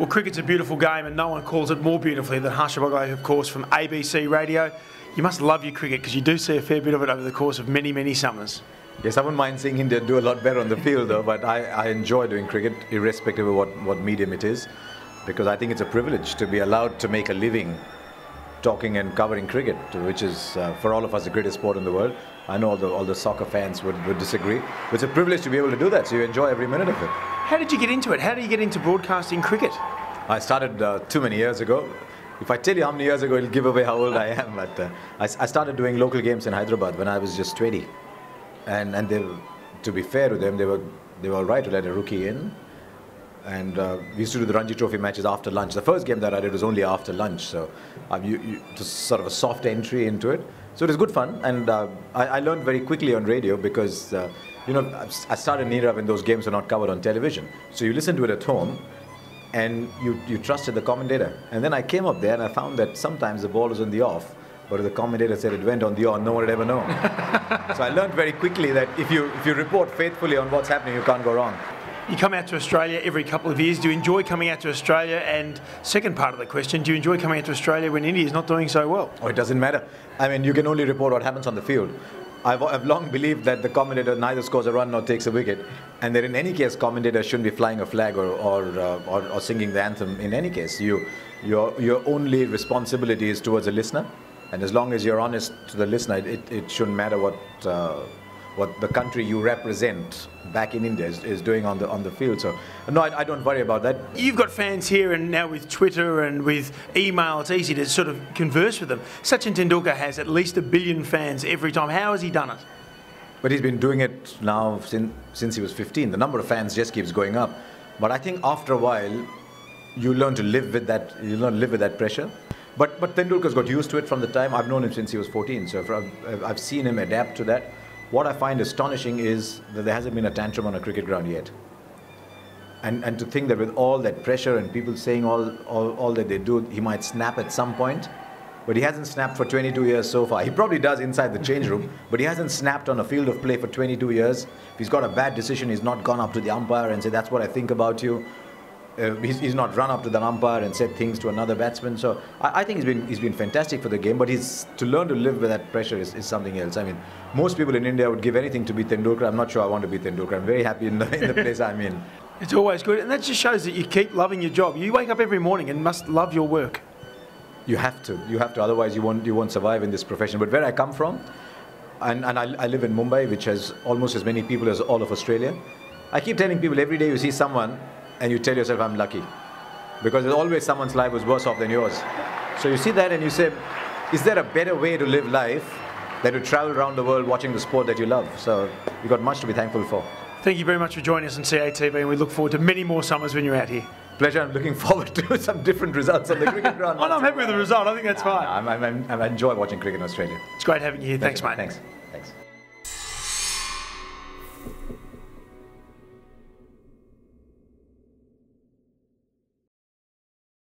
Well, cricket's a beautiful game and no one calls it more beautifully than Harsha Bhogle, of course, from ABC Radio. You must love your cricket because you do see a fair bit of it over the course of many, many summers. Yes, I wouldn't mind seeing India do a lot better on the field though, but I enjoy doing cricket irrespective of what medium it is, because I think it's a privilege to be allowed to make a living talking and covering cricket, which is for all of us the greatest sport in the world. I know all the soccer fans would disagree. But it's a privilege to be able to do that, so you enjoy every minute of it. How did you get into it? How did you get into broadcasting cricket? I started too many years ago. If I tell you how many years ago, it'll give away how old I am. But I started doing local games in Hyderabad when I was just 20. And they, to be fair to them, they were all right to let a rookie in. And we used to do the Ranji Trophy matches after lunch. The first game that I did was only after lunch, so it was sort of a soft entry into it. So it was good fun, and I learned very quickly on radio because, I started in an era when those games were not covered on television. So you listen to it at home, and you trusted the commentator. And then I came up there and I found that sometimes the ball was on the off, but if the commentator said it went on the on, no one would ever know. So I learned very quickly that if you report faithfully on what's happening, you can't go wrong. You come out to Australia every couple of years. Do you enjoy coming out to Australia? And second part of the question, do you enjoy coming out to Australia when India is not doing so well? Oh, it doesn't matter. I mean, you can only report what happens on the field. I've long believed that the commentator neither scores a run nor takes a wicket, and that in any case, commentators shouldn't be flying a flag or singing the anthem. In any case, your only responsibility is towards the listener, and as long as you're honest to the listener, it shouldn't matter what the country you represent back in India is doing on the field. So no, I don't worry about that. You've got fans here, and now with Twitter and with email, it's easy to sort of converse with them. Sachin Tendulkar has at least 1 billion fans every time. How has he done it? But he's been doing it now since he was 15. The number of fans just keeps going up. But I think after a while, you learn to live with that. You learn to live with that pressure. But Tendulkar's got used to it from the time. I've known him since he was 14. So I've seen him adapt to that. What I find astonishing is that there hasn't been a tantrum on a cricket ground yet. And to think that with all that pressure and people saying all that they do, he might snap at some point. But he hasn't snapped for 22 years so far. He probably does inside the change room, but he hasn't snapped on a field of play for 22 years. If he's got a bad decision, he's not gone up to the umpire and said, that's what I think about you. He's not run up to the umpire and said things to another batsman. So I think he's been fantastic for the game, but to learn to live with that pressure is something else. I mean, most people in India would give anything to beat Tendulkar. I'm not sure I want to beat Tendulkar. I'm very happy in the place I'm in. It's always good, and that just shows that you keep loving your job. You wake up every morning and must love your work. You have to, otherwise you won't survive in this profession. But where I come from, and I live in Mumbai, which has almost as many people as all of Australia. I keep telling people every day you see someone, and you tell yourself, I'm lucky. Because there's always someone's life who's worse off than yours. So you see that and you say, is there a better way to live life than to travel around the world watching the sport that you love? So you've got much to be thankful for. Thank you very much for joining us on CATV, and we look forward to many more summers when you're out here. Pleasure. I'm looking forward to some different results on the cricket ground. I'm happy with the result. I think that's fine. I enjoy watching cricket in Australia. It's great having you here. Thanks, mate. Thanks.